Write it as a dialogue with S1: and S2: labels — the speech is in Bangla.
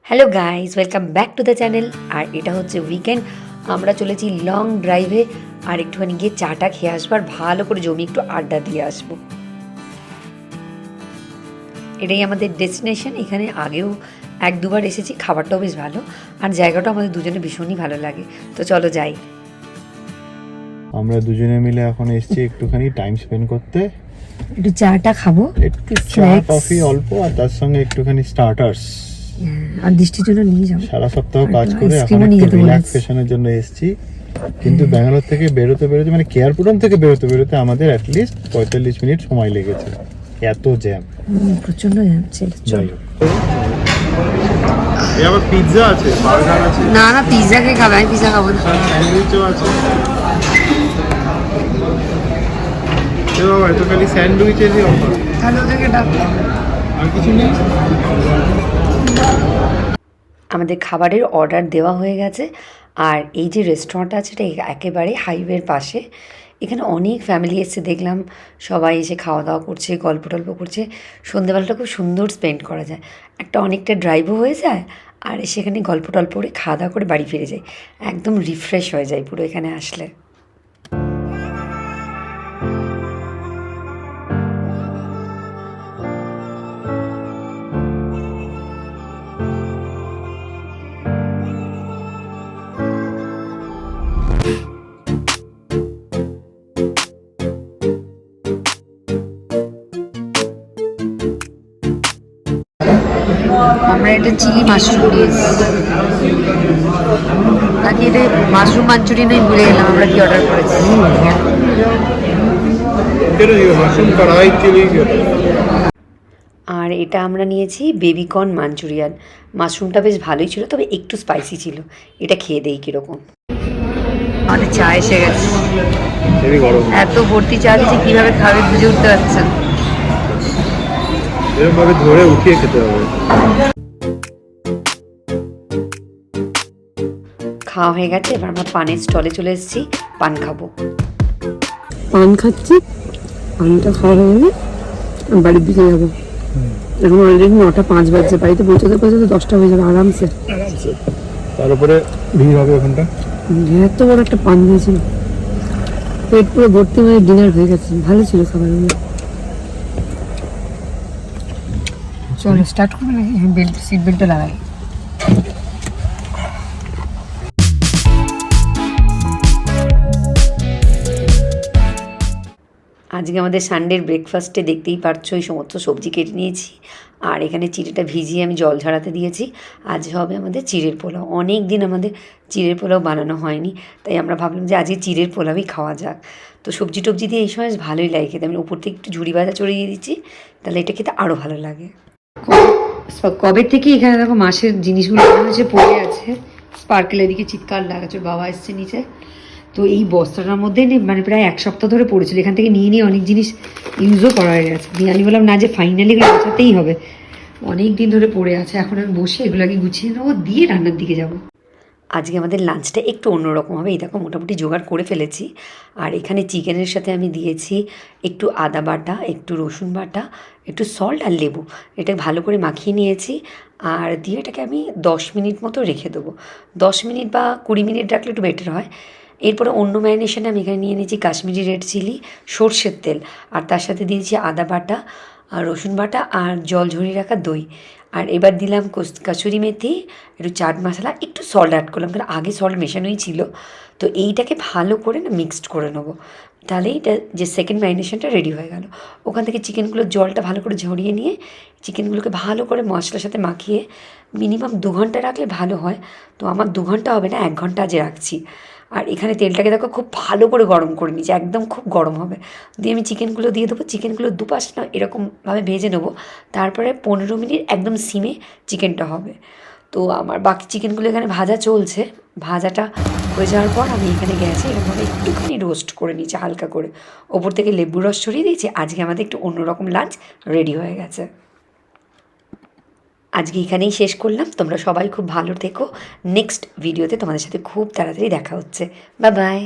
S1: Hello guys, welcome back to the channel. আর এটা হচ্ছে উইকেন্ড, আমরা চলেছি লং ড্রাইভে আর একটুখানি গিয়ে চাটা খেয়ে আসবো আর ভালো করে জমি একটু আড্ডা দিয়ে আসবো। এটাই আমাদের ডেস্টিনেশন। এখানে আগেও এক দুবার এসেছি, খাবারটাও বেশ ভালো আর জায়গাটাও আমাদের দুজনে ভীষণই ভালো লাগে। তো চলো যাই।
S2: আমরা দুজনে মিলে এখন এসেছি একটুখানি টাইম স্পেন্ড করতে,
S1: একটু চাটা খাবো,
S2: চা কফি অল্প আর তার সঙ্গে একটুখানি স্টার্টার্স।
S1: আর দৃষ্টির জন্য নিয়ে যাবো।
S2: সারা সপ্তাহ কাজ করে এখন একটু রিল্যাক্সেশনের জন্য এসেছি, কিন্তু ব্যাঙ্গালোর থেকে বেরোতে মানে কেয়ারপুরম থেকে বেরোতে আমাদের অ্যাটলিস্ট 45 মিনিট সময় লেগেছে, এত জ্যাম,
S1: প্রচন্ড জ্যাম ছিল।
S2: যাই হোক, আবার পিৎজা আছে, বার্গার আছে।
S1: না না, পিৎজা কে খাবে? আমি পিৎজা খাবো না।
S2: স্যান্ডউইচও আছে। তো খালি স্যান্ডউইচেরই অফার,
S1: তাহলে ওদেরকে ডাকো।
S2: আর কিছু নেই।
S1: আমাদের খাবারের অর্ডার দেওয়া হয়ে গেছে। আর এই যে রেস্টুরেন্ট আছে এটা একেবারে হাইওয়ের পাশে। এখানে অনেক ফ্যামিলি এসছে, দেখলাম সবাই এসে খাওয়া দাওয়া করছে, গল্প টল্প করছে। সন্ধ্যেবেলাটা খুব সুন্দর স্পেন্ড করা যায়, অনেকটা ড্রাইভও হয়ে যায় আর সেখানে গল্প টল্প করে খাওয়া দাওয়া করে বাড়ি ফিরে যায়, একদম রিফ্রেশ হয়ে যায় পুরো এখানে আসলে। আমরা এটা চিলি মাশরুম নিয়েছি, নাকি এটা মাশরুম মাঞ্চুরিয়ান? আমি ভুলে গেলাম আমরা কি অর্ডার করেছি। আর এটা আমরা নিয়েছি বেবিকর্ন মাঞ্চুরিয়ান। মাশরুমটা বেশ ভালোই ছিল, তবে একটু স্পাইসি ছিল। এটা খেয়ে দেই কীরকম। আমাদের চা এসে গেছে, এত ভর্তি চা দিয়েছি, কীভাবে খাবে বুঝে উঠতে পারছেন।
S2: এরকমভাবে ধরে উঠিয়ে খেতে হবে।
S1: খাওয়া হয়ে গেছে, এবার আমরা পানের স্টলে চলে এসেছি, পান খাবো।
S3: পান খাচ্ছি, পানটা খাওয়া হয়ে গেলে বাড়ির দিকে যাবো। এখন অলরেডি 9:05 বাজছে, বাড়িতে পৌঁছাতে 10টা হয়ে যাবে আরামসে।
S2: তার উপরে ভিড় হবে ওখানটা।
S3: এত বড় একটা পান দিয়েছিল, পেট পুরো ভর্তি হয়ে ডিনার হয়ে গেছে। ভালো ছিল খাবারগুলো।
S1: চলো স্টার্ট করবো নাকি? বেল্ট, সিট বেল্টটা লাগাই। আজকে আমাদের সানডের ব্রেকফাস্টে দেখতেই পাচ্ছ এই সমস্ত সবজি কেটে নিয়েছি আর এখানে চিড়েটা ভিজিয়ে আমি জল ঝরাতে দিয়েছি। আজ হবে আমাদের চিড়ের পোলাও। অনেক দিন আমাদের চিড়ের পোলাও বানানো হয়নি, তাই আমরা ভাবলাম যে আজকে চিড়ের পোলাওই খাওয়া যাক। তো সবজি টবজি দিয়ে এই সময় ভালোই লাগে খেতে। আমি উপর থেকে একটু ঝুড়ি ভাজা চড়িয়ে দিচ্ছি, তাহলে এটা খেতে আরও ভালো লাগে। কবে থেকে এখানে দেখো মাছের জিনিসগুলো হচ্ছে পড়ে আছে। স্পার্কেল এদিকে চিৎকার লাগাচ্ছে, বাবা এসছে নিচে। তো এই বস্তাটার মধ্যে মানে প্রায় এক সপ্তাহ ধরে পড়েছিল, এখান থেকে নিয়ে অনেক জিনিস ইউজও করা হয়ে গেছে। দিয়ে আমি বললাম না, যে ফাইনালি এগুলো গোছাতেই হবে, অনেক দিন ধরে পড়ে আছে। এখন আমি বসে এগুলোকে গুছিয়ে নেবো, দিয়ে রান্নার দিকে যাব। আজকে আমাদের লাঞ্চটা একটু অন্যরকম হবে। এই দেখো মোটামুটি জোগাড় করে ফেলেছি। আর এখানে চিকেনের সাথে আমি দিয়েছি একটু আদা বাটা, একটু রসুন বাটা, একটু সল্ট আর লেবু। এটা ভালো করে মাখিয়ে নিয়েছি আর দিয়ে এটাকে আমি 10 মিনিট মতো রেখে দেবো। 10 মিনিট বা 20 মিনিট রাখলে একটু বেটার হয়। এরপরে অন্য ম্যারিনেশনে আমি এখানে নিয়ে নিয়েছি কাশ্মীরি রেড চিলি, সর্ষের তেল, আর তার সাথে দিয়েছি আদা বাটা আর রসুন বাটা আর জল ঝরিয়ে রাখা দই। আর এবার দিলাম কাসুরি মেথি, একটু চাট মশলা, একটু সল্ট অ্যাড করলাম, কারণ আগে সল্ট মেশানোই ছিল। তো এইটাকে ভালো করে না মিক্সড করে নেবো, তাহলে এটা যে সেকেন্ড ম্যারিনেশনটা রেডি হয়ে গেল। ওখান থেকে চিকেনগুলোর জলটা ভালো করে ঝরিয়ে নিয়ে চিকেনগুলোকে ভালো করে মশলার সাথে মাখিয়ে মিনিমাম 2 ঘন্টা রাখলে ভালো হয়। তো আমার 2 ঘন্টা হবে না, 1 ঘন্টা আজ রাখছি। আর এখানে তেলটাকে দেখো খুব ভালো করে গরম করে নিয়েছি, একদম খুব গরম হবে। দিয়ে আমি চিকেনগুলো দিয়ে দেবো, চিকেনগুলো দুপাশ না এরকমভাবে ভেজে নেবো। তারপরে 15 মিনিট একদম সিমে চিকেনটা হবে। তো আমার বাকি চিকেনগুলো এখানে ভাজা চলছে। ভাজাটা হয়ে যাওয়ার পর আমি এখানে গ্যাসে এরকমভাবে একটুখানি রোস্ট করে নিয়েছি হালকা করে, ওপর থেকে লেবুর রস ছড়িয়ে দিয়েছি। আজকে আমাদের একটু অন্যরকম লাঞ্চ রেডি হয়ে গেছে। আজকে এখানেই শেষ করলাম। তোমরা সবাই খুব ভালো থেকো। নেক্সট ভিডিওতে তোমাদের সাথে খুব তাড়াতাড়ি দেখা হচ্ছে। Bye bye.